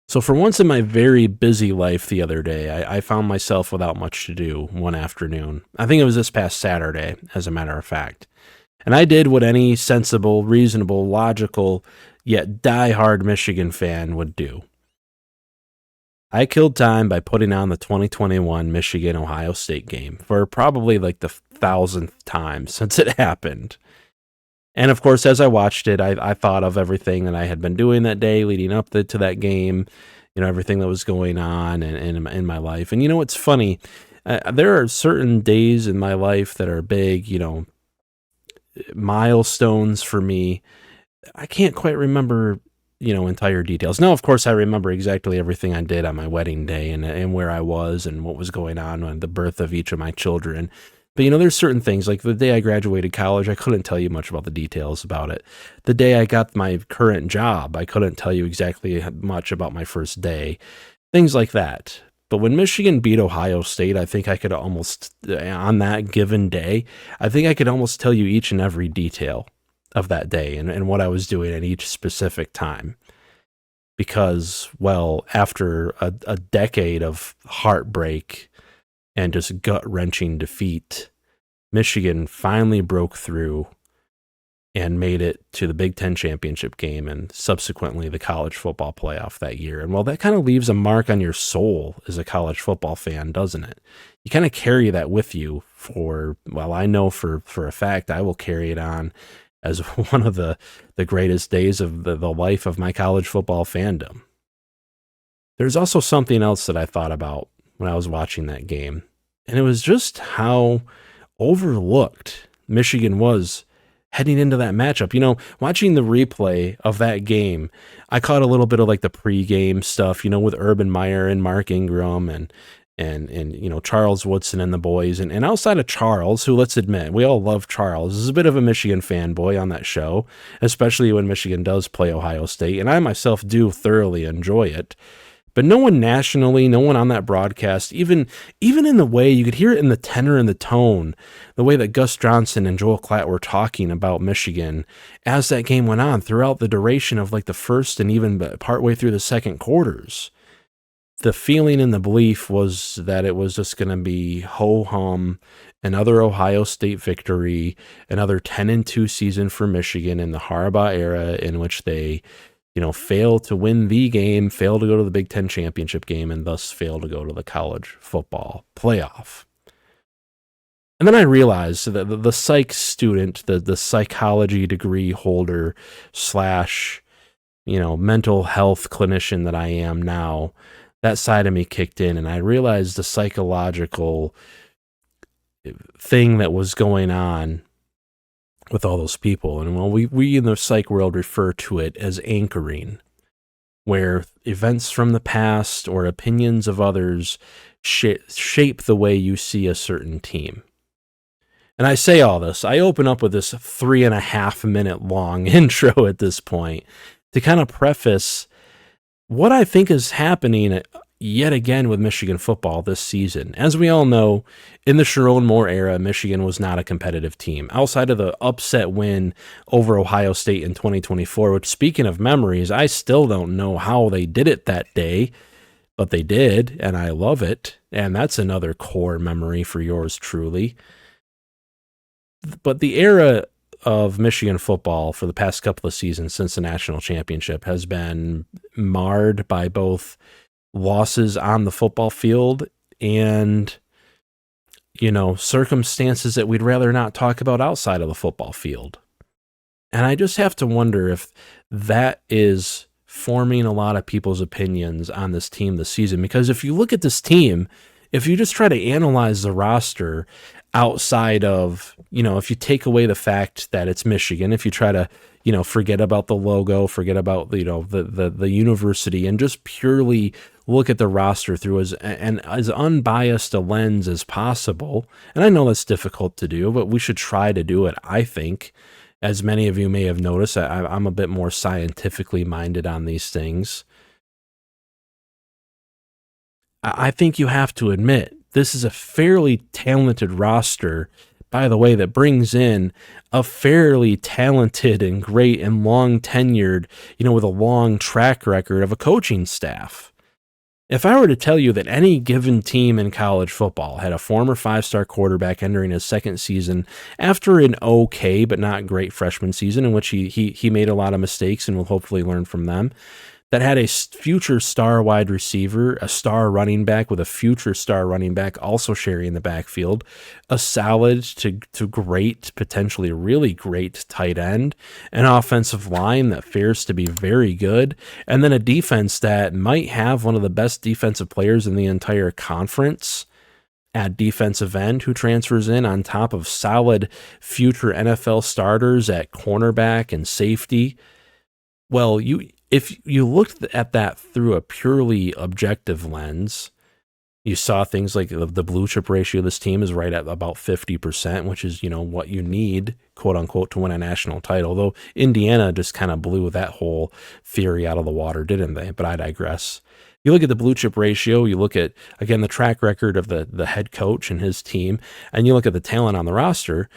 So for once in my very busy life the other day, I found myself without much to do one afternoon. I think it was this past Saturday, as a matter of fact. And I did what any sensible, reasonable, logical, yet die-hard Michigan fan would do. I killed time by putting on the 2021 Michigan-Ohio State game for probably like the thousandth time since it happened. And of course, as I watched it, I thought of everything that I had been doing that day leading up to that game, everything that was going on in my life. And what's funny? There are certain days in my life that are big, milestones for me. I can't quite remember, entire details. Now, of course, I remember exactly everything I did on my wedding day and where I was and what was going on the birth of each of my children. But, there's certain things, like the day I graduated college, I couldn't tell you much about the details about it. The day I got my current job, I couldn't tell you exactly much about my first day. Things like that. But when Michigan beat Ohio State, I think I could almost, on that given day, I think I could almost tell you each and every detail of that day and what I was doing at each specific time. Because, well, after a decade of heartbreak and just gut-wrenching defeat, Michigan finally broke through and made it to the Big Ten championship game and subsequently the college football playoff that year. And well, that kind of leaves a mark on your soul as a college football fan, doesn't it? You kind of carry that with you I know for a fact I will carry it on as one of the greatest days of the life of my college football fandom. There's also something else that I thought about when I was watching that game, and it was just how overlooked Michigan was heading into that matchup. Watching the replay of that game, I caught a little bit of like the pregame stuff, with Urban Meyer and Mark Ingram and Charles Woodson and the boys. And outside of Charles, who, let's admit, we all love Charles, is a bit of a Michigan fanboy on that show, especially when Michigan does play Ohio State. And I myself do thoroughly enjoy it. But no one nationally, no one on that broadcast, even in the way you could hear it in the tenor and the tone, the way that Gus Johnson and Joel Klatt were talking about Michigan as that game went on throughout the duration of like the first and even partway through the second quarters. The feeling and the belief was that it was just going to be ho-hum, another Ohio State victory, another 10-2 season for Michigan in the Harbaugh era in which they fail to win the game, fail to go to the Big Ten championship game, and thus fail to go to the college football playoff. And then I realized that the psych student, the psychology degree holder / mental health clinician that I am now, that side of me kicked in, and I realized the psychological thing that was going on with all those people. And well, we in the psych world refer to it as anchoring, where events from the past or opinions of others shape the way you see a certain team. And I say all this, I open up with this 3.5 minute long intro at this point to kind of preface what I think is happening yet again with Michigan football this season. As we all know, in the Sharon Moore era, Michigan was not a competitive team. Outside of the upset win over Ohio State in 2024, which, speaking of memories, I still don't know how they did it that day, but they did, and I love it. And that's another core memory for yours truly. But the era of Michigan football for the past couple of seasons since the national championship has been marred by both losses on the football field and, circumstances that we'd rather not talk about outside of the football field. And I just have to wonder if that is forming a lot of people's opinions on this team this season. Because if you look at this team, if you just try to analyze the roster outside of, if you take away the fact that it's Michigan, if you try to, forget about the logo, forget about, the university, and just purely look at the roster through as unbiased a lens as possible. And I know that's difficult to do, but we should try to do it, I think. As many of you may have noticed, I'm a bit more scientifically minded on these things. I think you have to admit, this is a fairly talented roster by the way, that brings in a fairly talented and great and long tenured, with a long track record of a coaching staff. If I were to tell you that any given team in college football had a former 5-star quarterback entering his second season after an okay but not great freshman season in which he made a lot of mistakes and will hopefully learn from them, that had a future star wide receiver, a star running back with a future star running back also sharing the backfield, a solid to great, potentially really great tight end, an offensive line that fares to be very good, and then a defense that might have one of the best defensive players in the entire conference at defensive end who transfers in on top of solid future NFL starters at cornerback and safety. Well, if you looked at that through a purely objective lens, you saw things like the blue chip ratio of this team is right at about 50%, which is, what you need, quote unquote, to win a national title. Though Indiana just kind of blew that whole theory out of the water, didn't they? But I digress. You look at the blue chip ratio, you look at, again, the track record of the head coach and his team, and you look at the talent on the roster,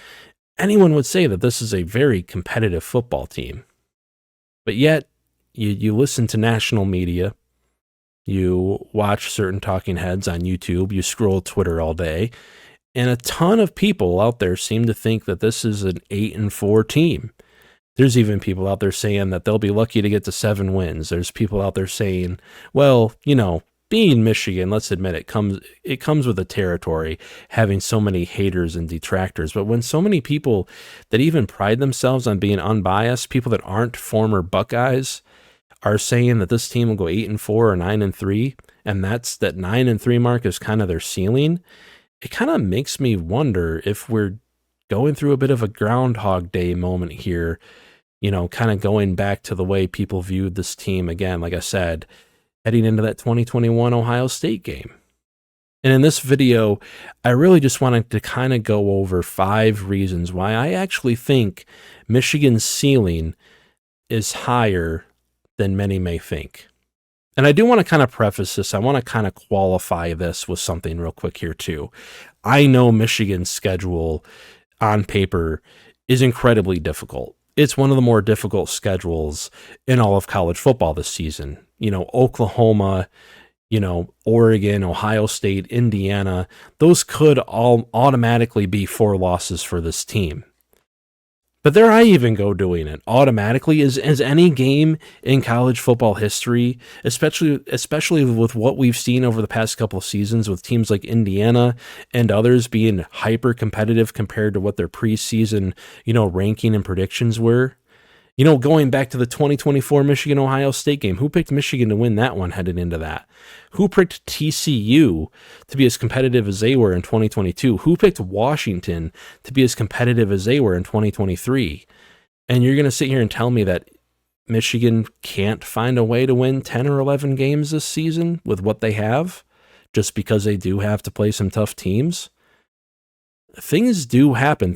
anyone would say that this is a very competitive football team. But yet, you listen to national media, you watch certain talking heads on YouTube, you scroll Twitter all day, and a ton of people out there seem to think that this is an 8-4 team. There's even people out there saying that they'll be lucky to get to 7 wins. There's people out there saying, well, being Michigan, let's admit it comes with the territory, having so many haters and detractors. But when so many people that even pride themselves on being unbiased, people that aren't former Buckeyes, are saying that this team will go 8-4 or 9-3, and that 9-3 mark is kind of their ceiling, it kind of makes me wonder if we're going through a bit of a Groundhog Day moment here, kind of going back to the way people viewed this team again, like I said, heading into that 2021 Ohio State game. And in this video, I really just wanted to kind of go over 5 reasons why I actually think Michigan's ceiling is higher than many may think. And I do want to kind of preface this. I want to kind of qualify this with something real quick here too. I know Michigan's schedule on paper is incredibly difficult. It's one of the more difficult schedules in all of college football this season. Oklahoma, Oregon, Ohio State, Indiana, those could all automatically be 4 losses for this team. But there I even go doing it automatically. Is any game in college football history, especially with what we've seen over the past couple of seasons with teams like Indiana and others being hyper competitive compared to what their preseason, ranking and predictions were. Going back to the 2024 Michigan-Ohio State game, who picked Michigan to win that one headed into that? Who picked TCU to be as competitive as they were in 2022? Who picked Washington to be as competitive as they were in 2023? And you're going to sit here and tell me that Michigan can't find a way to win 10 or 11 games this season with what they have, just because they do have to play some tough teams? Things do happen.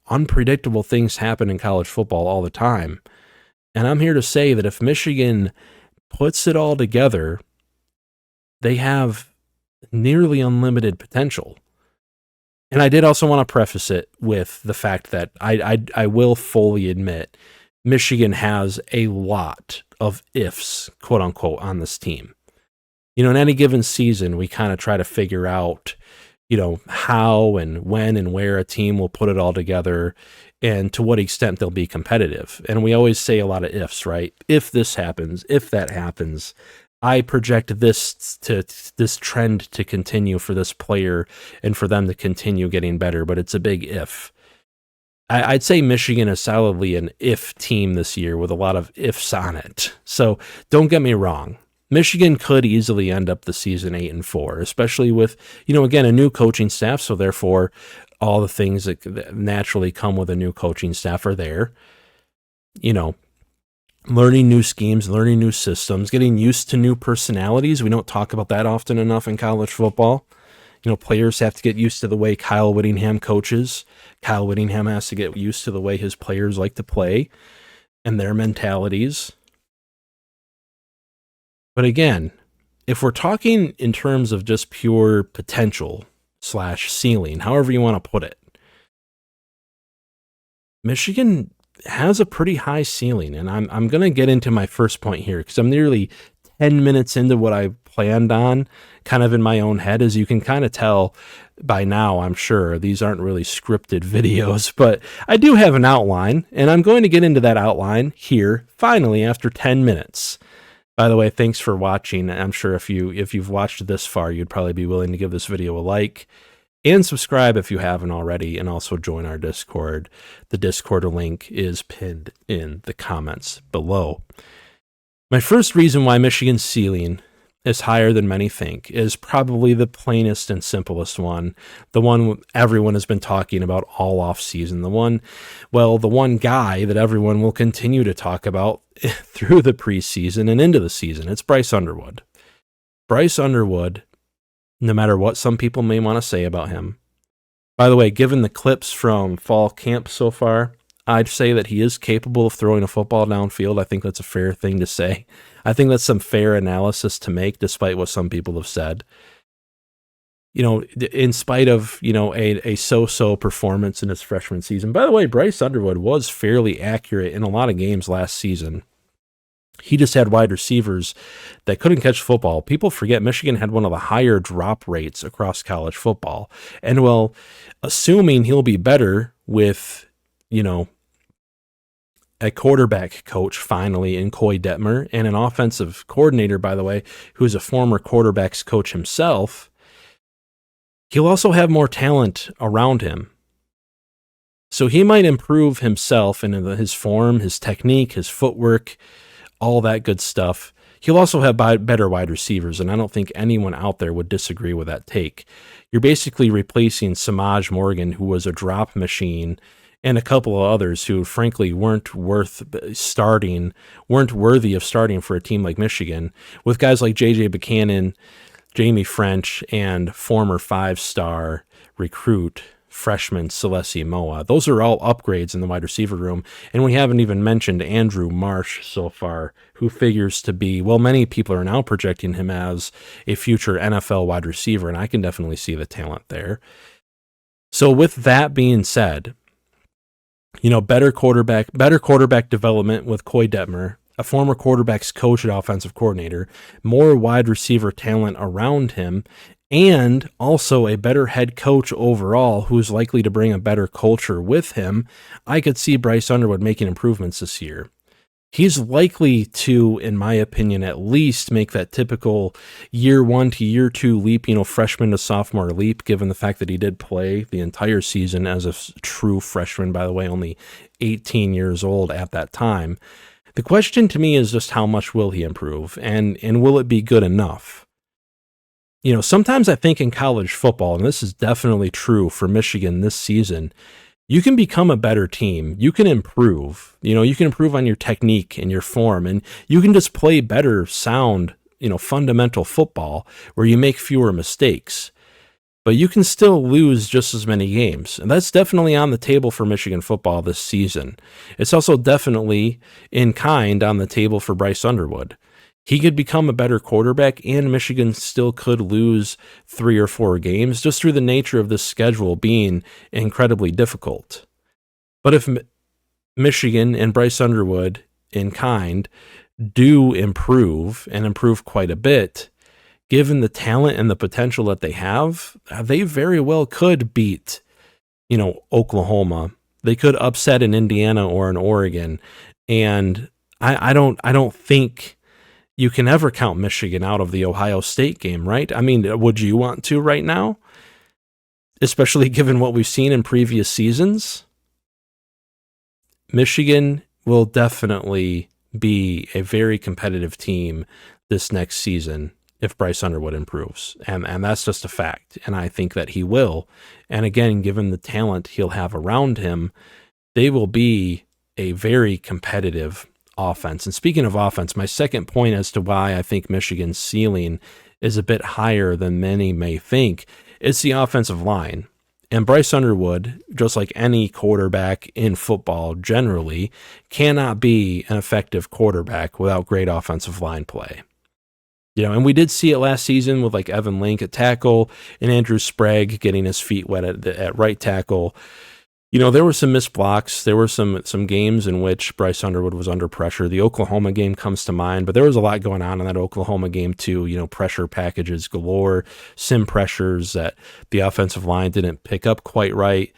Unpredictable things happen in college football all the time. And I'm here to say that if Michigan puts it all together, they have nearly unlimited potential. And I did also want to preface it with the fact that I will fully admit Michigan has a lot of ifs, quote unquote, on this team. In any given season, we kind of try to figure out how and when and where a team will put it all together and to what extent they'll be competitive. And we always say a lot of ifs, right? If this happens, if that happens, I project this trend to continue for this player and for them to continue getting better, but it's a big if. I'd say Michigan is solidly an if team this year with a lot of ifs on it. So don't get me wrong. Michigan could easily end up the season 8-4, especially with, again, a new coaching staff. So therefore, all the things that naturally come with a new coaching staff are there. Learning new schemes, learning new systems, getting used to new personalities. We don't talk about that often enough in college football. Players have to get used to the way Kyle Whittingham coaches. Kyle Whittingham has to get used to the way his players like to play and their mentalities. But again, if we're talking in terms of just pure potential / ceiling, however you want to put it, Michigan has a pretty high ceiling, and I'm going to get into my first point here because I'm nearly 10 minutes into what I planned on, kind of in my own head. As you can kind of tell by now, I'm sure these aren't really scripted videos, but I do have an outline, and I'm going to get into that outline here finally after 10 minutes. By the way, thanks for watching. I'm sure if you've watched this far, you'd probably be willing to give this video a like and subscribe if you haven't already, and also join our Discord. The Discord link is pinned in the comments below. My first reason why Michigan's ceiling is higher than many think is probably the plainest and simplest one, the one everyone has been talking about all off season, the one guy that everyone will continue to talk about through the preseason and into the season. It's Bryce Underwood. Bryce Underwood, no matter what some people may want to say about him. By the way, given the clips from fall camp so far, I'd say that he is capable of throwing a football downfield. I think that's a fair thing to say. I think that's some fair analysis to make, despite what some people have said. In spite of, a so-so performance in his freshman season. By the way, Bryce Underwood was fairly accurate in a lot of games last season. He just had wide receivers that couldn't catch football. People forget Michigan had one of the higher drop rates across college football. And well, assuming he'll be better with, a quarterback coach finally in Coy Detmer and an offensive coordinator, by the way, who's a former quarterbacks coach himself, he'll also have more talent around him. So he might improve himself in his form, his technique, his footwork, all that good stuff. He'll also have better wide receivers, and I don't think anyone out there would disagree with that take. You're basically replacing Samaj Morgan, who was a drop machine, and a couple of others who, frankly, weren't worthy of starting for a team like Michigan, with guys like J.J. Buchanan, Jamie French, and former five-star recruit freshman Celestia Moa. Those are all upgrades in the wide receiver room, and we haven't even mentioned Andrew Marsh so far, who figures to be, many people are now projecting him as a future NFL wide receiver, and I can definitely see the talent there. So with that being said, better quarterback development with Coy Detmer, a former quarterback's coach and offensive coordinator, more wide receiver talent around him, and also a better head coach overall who's likely to bring a better culture with him. I could see Bryce Underwood making improvements this year. He's likely to, in my opinion, at least make that typical year 1 to year 2 leap, freshman to sophomore leap, given the fact that he did play the entire season as a true freshman, by the way, only 18 years old at that time. The question to me is just how much will he improve, and will it be good enough? Sometimes I think in college football, and this is definitely true for Michigan this season, you can become a better team. You can improve. You can improve on your technique and your form, and you can just play better, sound, fundamental football where you make fewer mistakes. But you can still lose just as many games. And that's definitely on the table for Michigan football this season. It's also definitely in kind on the table for Bryce Underwood. He could become a better quarterback, and Michigan still could lose 3 or 4 games just through the nature of this schedule being incredibly difficult. But if Michigan and Bryce Underwood in kind do improve and improve quite a bit, given the talent and the potential that they have, they very well could beat, Oklahoma. They could upset an Indiana or an Oregon. And I don't think you can ever count Michigan out of the Ohio State game, right? I mean, would you want to right now? Especially given what we've seen in previous seasons? Michigan will definitely be a very competitive team this next season if Bryce Underwood improves. And that's just a fact. And I think that he will. And again, given the talent he'll have around him, they will be a very competitive offense. And speaking of offense, my second point as to why I think Michigan's ceiling is a bit higher than many may think is the offensive line. And Bryce Underwood, just like any quarterback in football generally, cannot be an effective quarterback without great offensive line play. And we did see it last season with like Evan Link at tackle and Andrew Sprague getting his feet wet at right tackle. There were some missed blocks. There were some games in which Bryce Underwood was under pressure. The Oklahoma game comes to mind, but there was a lot going on in that Oklahoma game too. Pressure packages galore, sim pressures that the offensive line didn't pick up quite right.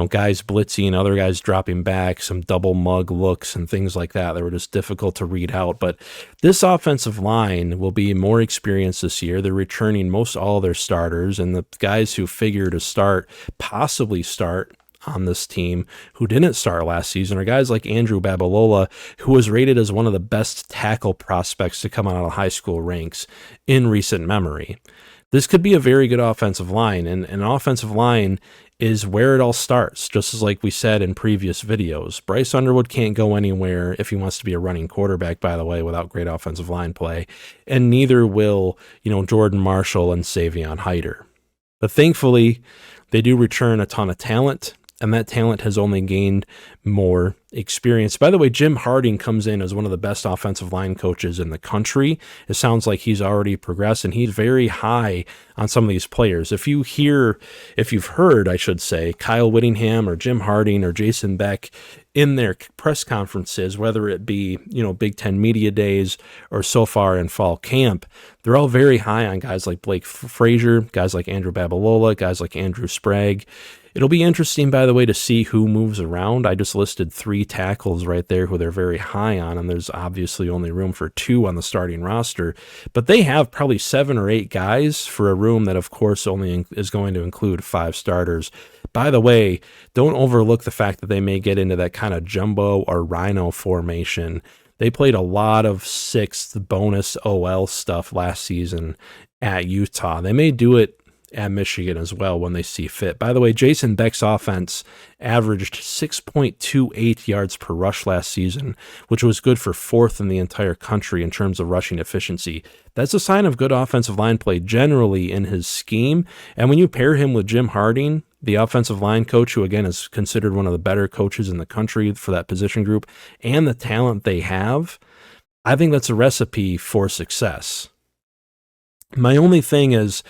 Guys blitzing, other guys dropping back, some double mug looks and things like that. They were just difficult to read out. But this offensive line will be more experienced this year. They're returning most all their starters, and the guys who figure to possibly start on this team who didn't start last season are guys like Andrew Babalola, who was rated as one of the best tackle prospects to come out of high school ranks in recent memory. This could be a very good offensive line, and an offensive line is where it all starts, just as like we said in previous videos. Bryce Underwood can't go anywhere if he wants to be a running quarterback, by the way, without great offensive line play, and neither will, Jordan Marshall and Savion Hyder. But thankfully, they do return a ton of talent, and that talent has only gained more experience. By the way, Jim Harding comes in as one of the best offensive line coaches in the country. It sounds like he's already progressed, and he's very high on some of these players. If you've heard, I should say, Kyle Whittingham or Jim Harding or Jason Beck in their press conferences, whether it be, Big Ten Media Days or so far in fall camp, they're all very high on guys like Blake Frazier, guys like Andrew Babalola, guys like Andrew Sprague. It'll be interesting, by the way, to see who moves around. I just listed 3 tackles right there who they're very high on, and there's obviously only room for 2 on the starting roster. But they have probably 7 or 8 guys for a room that, of course, only is going to include 5 starters. By the way, don't overlook the fact that they may get into that kind of jumbo or rhino formation. They played a lot of 6th bonus OL stuff last season at Utah. They may do it at Michigan as well when they see fit. By the way, Jason Beck's offense averaged 6.28 yards per rush last season, which was good for 4th in the entire country in terms of rushing efficiency. That's a sign of good offensive line play generally in his scheme. And when you pair him with Jim Harding, the offensive line coach, who again is considered one of the better coaches in the country for that position group, and the talent they have, I think that's a recipe for success. My only thing is,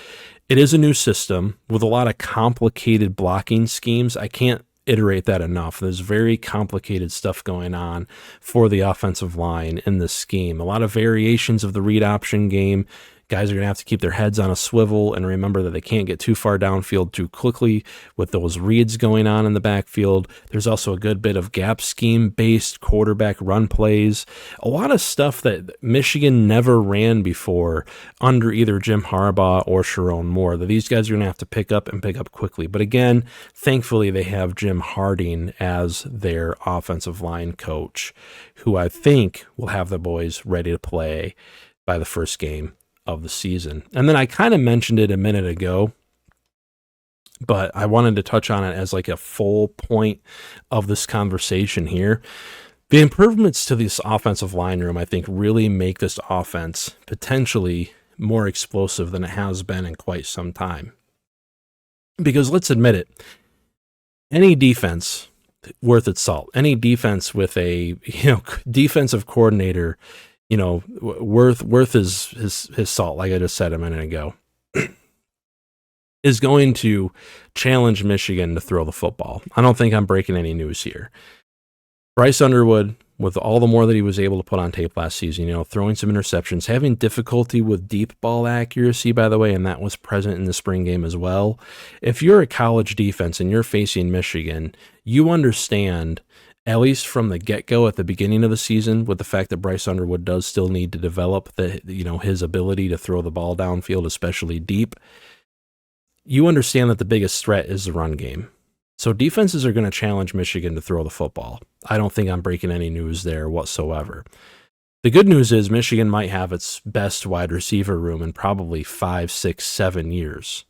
it is a new system with a lot of complicated blocking schemes. I can't iterate that enough. There's very complicated stuff going on for the offensive line in this scheme. A lot of variations of the read option game. Guys are going to have to keep their heads on a swivel and remember that they can't get too far downfield too quickly with those reads going on in the backfield. There's also a good bit of gap scheme-based quarterback run plays. A lot of stuff that Michigan never ran before under either Jim Harbaugh or Sharon Moore that these guys are going to have to pick up quickly. But again, thankfully they have Jim Harding as their offensive line coach, who I think will have the boys ready to play by the first game of the season. And then I kind of mentioned it a minute ago, but I wanted to touch on it as like a full point of this conversation here. The improvements to this offensive line room, I think, really make this offense potentially more explosive than it has been in quite some time. Because let's admit it, any defense worth its salt, any defense with a defensive coordinator worth his salt, like I just said a minute ago, is going to challenge Michigan to throw the football. I don't think I'm breaking any news here. Bryce Underwood, with all the more that he was able to put on tape last season, throwing some interceptions, having difficulty with deep ball accuracy, by the way, and that was present in the spring game as well. If you're a college defense and you're facing Michigan, you understand, at least from the get-go at the beginning of the season, with the fact that Bryce Underwood does still need to develop his ability to throw the ball downfield, especially deep, you understand that the biggest threat is the run game. So defenses are going to challenge Michigan to throw the football. I don't think I'm breaking any news there whatsoever. The good news is Michigan might have its best wide receiver room in probably 5, 6, 7 years.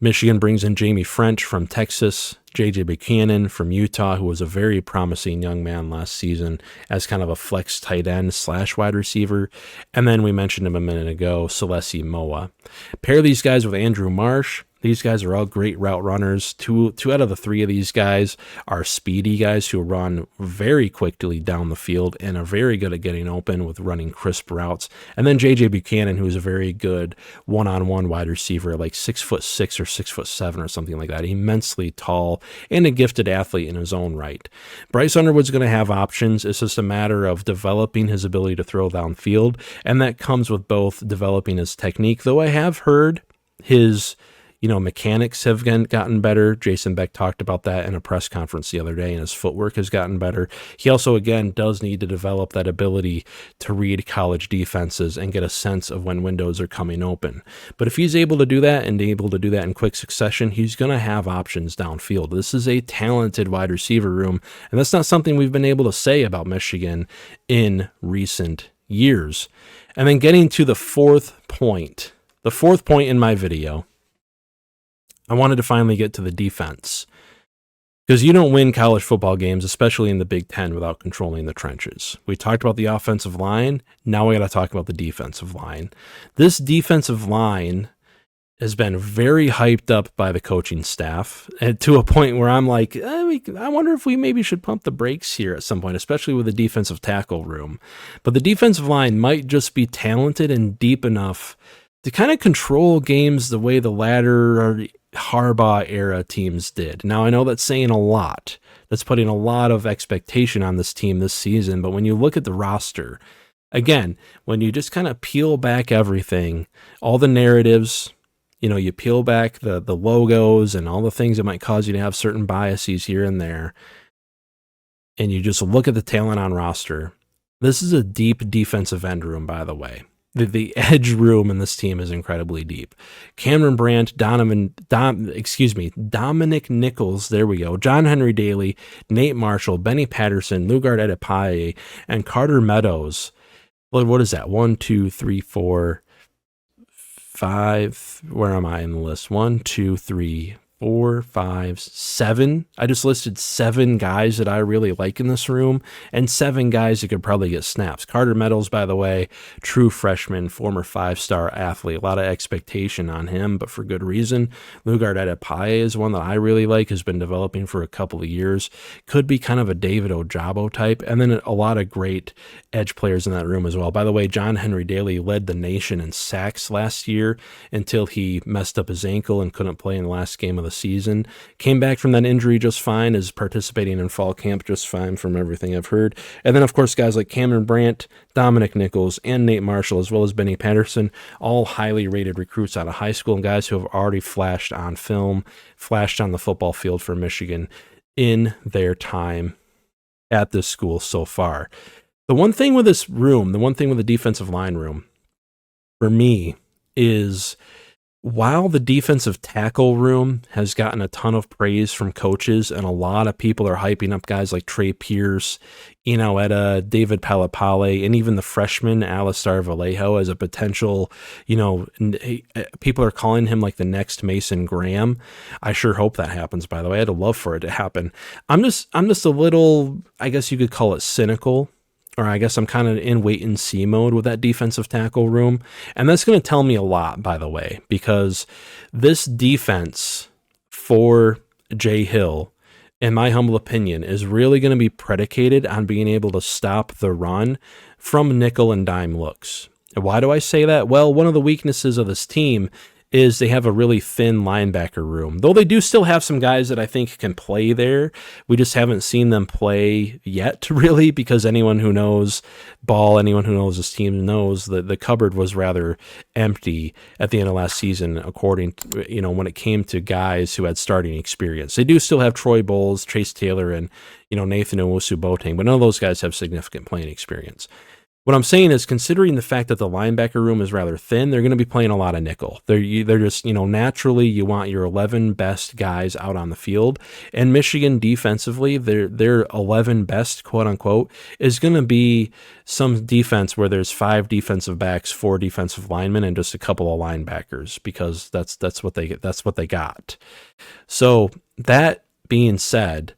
Michigan brings in Jamie French from Texas, J.J. Buchanan from Utah, who was a very promising young man last season as kind of a flex tight end / wide receiver. And then we mentioned him a minute ago, Celesi Moa. Pair these guys with Andrew Marsh, These guys are all great route runners. Two out of the three of these guys are speedy guys who run very quickly down the field and are very good at getting open with running crisp routes. And then J.J. Buchanan, who is a very good one-on-one wide receiver, like 6'6" or 6'7" or something like that. Immensely tall and a gifted athlete in his own right. Bryce Underwood's going to have options. It's just a matter of developing his ability to throw downfield, and that comes with both developing his technique, though I have heard his mechanics have gotten better. Jason Beck talked about that in a press conference the other day, and his footwork has gotten better. He also, again, does need to develop that ability to read college defenses and get a sense of when windows are coming open. But if he's able to do that and able to do that in quick succession, he's going to have options downfield. This is a talented wide receiver room, and that's not something we've been able to say about Michigan in recent years. And then getting to the fourth point in my video, I wanted to finally get to the defense, because you don't win college football games, especially in the Big Ten, without controlling the trenches. We talked about the offensive line. Now we got to talk about the defensive line. This defensive line has been very hyped up by the coaching staff, and to a point where I'm like, I wonder if we maybe should pump the brakes here at some point, especially with the defensive tackle room. But the defensive line might just be talented and deep enough to kind of control games the way the latter Harbaugh era teams did. Now, I know that's saying a lot. That's putting a lot of expectation on this team this season. But when you look at the roster, again, when you just kind of peel back everything, all the narratives, you peel back the logos and all the things that might cause you to have certain biases here and there, and you just look at the talent on roster, this is a deep defensive end room, by the way. The edge room in this team is incredibly deep. Cameron Brandt, Dominic Nichols, there we go, John Henry Daley, Nate Marshall, Benny Patterson, Lugard Adepaye, and Carter Meadows. Well, what is that? 1, 2, 3, 4, 5. Where am I in the list? 1, 2, 3, 4, 5, 7. I just listed 7 guys that I really like in this room, and 7 guys that could probably get snaps. Carter Meadows, by the way, true freshman, former 5-star athlete. A lot of expectation on him, but for good reason. Lugard Adepaye is one that I really like, has been developing for a couple of years. Could be kind of a David Ojabo type, and then a lot of great edge players in that room as well. By the way, John Henry Daley led the nation in sacks last year until he messed up his ankle and couldn't play in the last game of the season. Came back from that injury just fine, is participating in fall camp just fine from everything I've heard. And then, of course, guys like Cameron Brandt, Dominic Nichols, and Nate Marshall, as well as Benny Patterson, all highly rated recruits out of high school and guys who have already flashed on film, flashed on the football field for Michigan in their time at this school so far. The one thing with this room, the one thing with the defensive line room, for me, is while the defensive tackle room has gotten a ton of praise from coaches, and a lot of people are hyping up guys like Trey Pierce, Etta, David Palapale, and even the freshman Alistar Vallejo as a potential, people are calling him like the next Mason Graham. I sure hope that happens, by the way. I'd love for it to happen. I'm just a little, I guess you could call it cynical, or I guess I'm kind of in wait and see mode with that defensive tackle room. And that's going to tell me a lot, by the way, because this defense for Jay Hill, in my humble opinion, is really going to be predicated on being able to stop the run from nickel and dime looks. And why do I say that? Well, one of the weaknesses of this team is they have a really thin linebacker room. Though they do still have some guys that I think can play there. We just haven't seen them play yet, really, because anyone who knows ball, anyone who knows this team knows that the cupboard was rather empty at the end of last season, according to, when it came to guys who had starting experience. They do still have Troy Bowles, Chase Taylor, and, Nathan Owusu-Boateng, but none of those guys have significant playing experience. What I'm saying is, considering the fact that the linebacker room is rather thin, they're going to be playing a lot of nickel. They're just, naturally you want your 11 best guys out on the field. And Michigan defensively, their 11 best, quote unquote, is going to be some defense where there's 5 defensive backs, 4 defensive linemen, and just a couple of linebackers, because that's what they got. So that being said,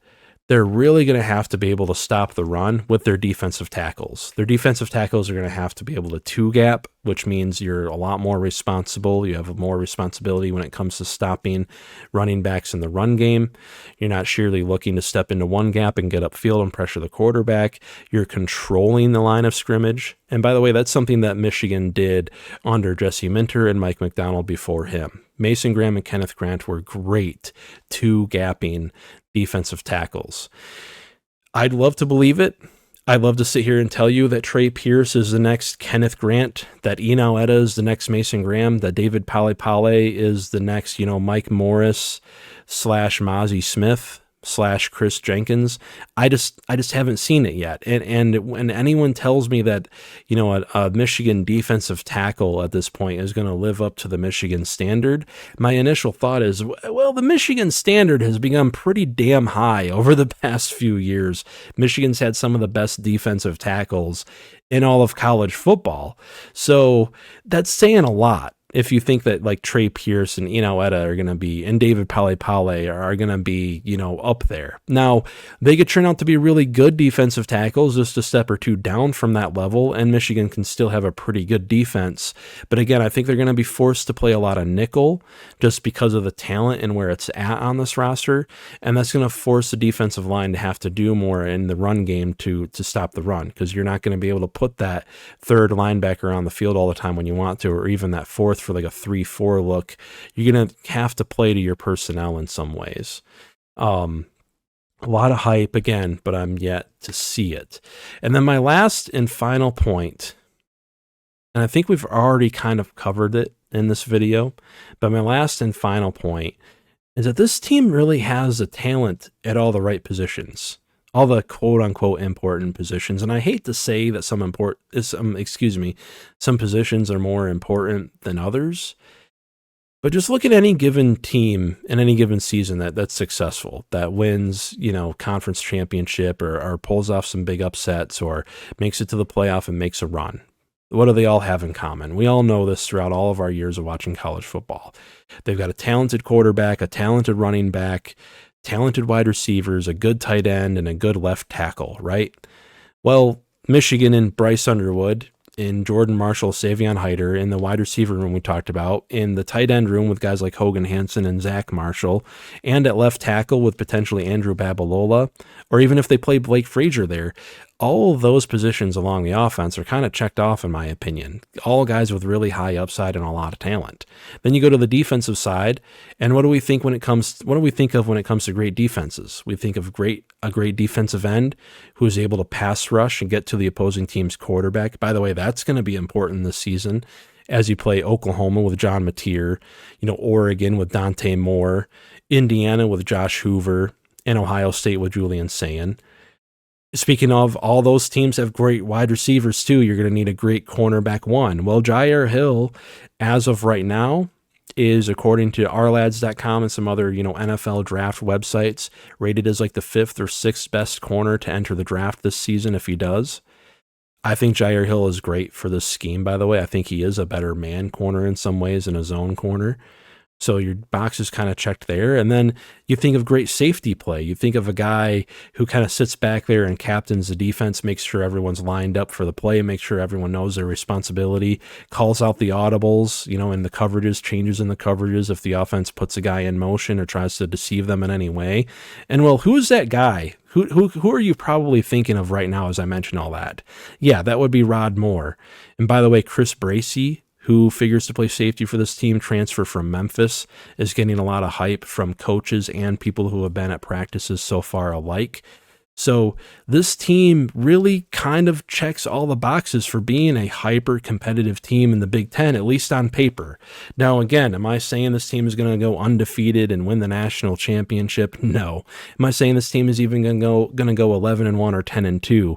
they're really going to have to be able to stop the run with their defensive tackles. Their defensive tackles are going to have to be able to two gap, which means you're a lot more responsible. You have more responsibility when it comes to stopping running backs in the run game. You're not sheerly looking to step into one gap and get upfield and pressure the quarterback. You're controlling the line of scrimmage. And by the way, that's something that Michigan did under Jesse Minter and Mike McDonald before him. Mason Graham and Kenneth Grant were great two-gapping defensive tackles. I'd love to believe it. I'd love to sit here and tell you that Trey Pierce is the next Kenneth Grant, that Eno Etta is the next Mason Graham, that David Pale is the next, Mike Morris / Mozzie Smith / Chris Jenkins. I just haven't seen it yet. And when anyone tells me that, a Michigan defensive tackle at this point is going to live up to the Michigan standard, my initial thought is, well, the Michigan standard has become pretty damn high over the past few years. Michigan's had some of the best defensive tackles in all of college football. So that's saying a lot. If you think that like Trey Pierce and Eno Etta are going to be, and David Pale are going to be, up there. Now, they could turn out to be really good defensive tackles, just a step or two down from that level, and Michigan can still have a pretty good defense. But again, I think they're going to be forced to play a lot of nickel just because of the talent and where it's at on this roster, and that's going to force the defensive line to have to do more in the run game to stop the run, because you're not going to be able to put that third linebacker on the field all the time when you want to, or even that fourth for like a 3-4 look. You're going to have to play to your personnel in some ways. A lot of hype again, but I'm yet to see it. And then my last and final point, and I think we've already kind of covered it in this video, but my last and final point is that this team really has the talent at all the right positions. All the quote-unquote important positions. And I hate to say that some positions are more important than others. But just look at any given team in any given season that's successful, that wins, conference championship or pulls off some big upsets or makes it to the playoff and makes a run. What do they all have in common? We all know this throughout all of our years of watching college football. They've got a talented quarterback, a talented running back, talented wide receivers, a good tight end, and a good left tackle, right? Well, Michigan and Bryce Underwood, in Jordan Marshall, Savion Hyder, in the wide receiver room we talked about, in the tight end room with guys like Hogan Hansen and Zach Marshall, and at left tackle with potentially Andrew Babalola, or even if they play Blake Frazier there, all of those positions along the offense are kind of checked off in my opinion. All guys with really high upside and a lot of talent. Then you go to the defensive side, and what do we think of when it comes to great defenses? We think of a great defensive end who is able to pass rush and get to the opposing team's quarterback. By the way, that's going to be important this season as you play Oklahoma with John Mateer, Oregon with Dante Moore, Indiana with Josh Hoover, and Ohio State with Julian Sayin. Speaking of, all those teams have great wide receivers too. You're going to need a great cornerback one. Well, Jair Hill, as of right now, is, according to ourlads.com and some other, NFL draft websites, rated as like the 5th or 6th best corner to enter the draft this season if he does. I think Jair Hill is great for this scheme, by the way. I think he is a better man corner in some ways than a zone corner. So your box is kind of checked there. And then you think of great safety play. You think of a guy who kind of sits back there and captains the defense, makes sure everyone's lined up for the play, makes sure everyone knows their responsibility, calls out the audibles, in the coverages, changes in the coverages if the offense puts a guy in motion or tries to deceive them in any way. And well, who's that guy? Who are you probably thinking of right now as I mention all that? Yeah, that would be Rod Moore. And by the way, Chris Bracey, who figures to play safety for this team, transfer from Memphis, is getting a lot of hype from coaches and people who have been at practices so far alike. So this team really kind of checks all the boxes for being a hyper-competitive team in the Big Ten, at least on paper. Now, again, am I saying this team is going to go undefeated and win the national championship? No. Am I saying this team is even going to go 11-1 or 10-2?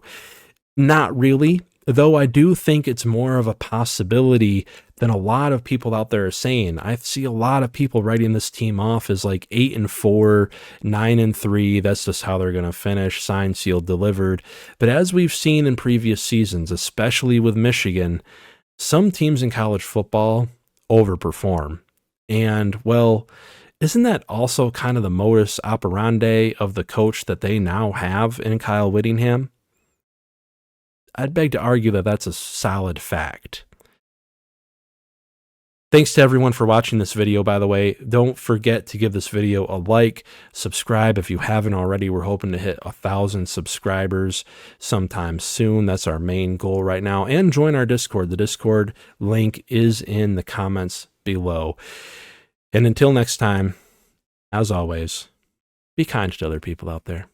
Not really. Though I do think it's more of a possibility than a lot of people out there are saying. I see a lot of people writing this team off as like 8-4, 9-3. That's just how they're going to finish, signed, sealed, delivered. But as we've seen in previous seasons, especially with Michigan, some teams in college football overperform. And, well, Isn't that also kind of the modus operandi of the coach that they now have in Kyle Whittingham? I'd beg to argue that that's a solid fact. Thanks to everyone for watching this video, by the way. Don't forget to give this video a like, subscribe if you haven't already. We're hoping to hit 1,000 subscribers sometime soon. That's our main goal right now. And join our Discord. The Discord link is in the comments below. And until next time, as always, be kind to other people out there.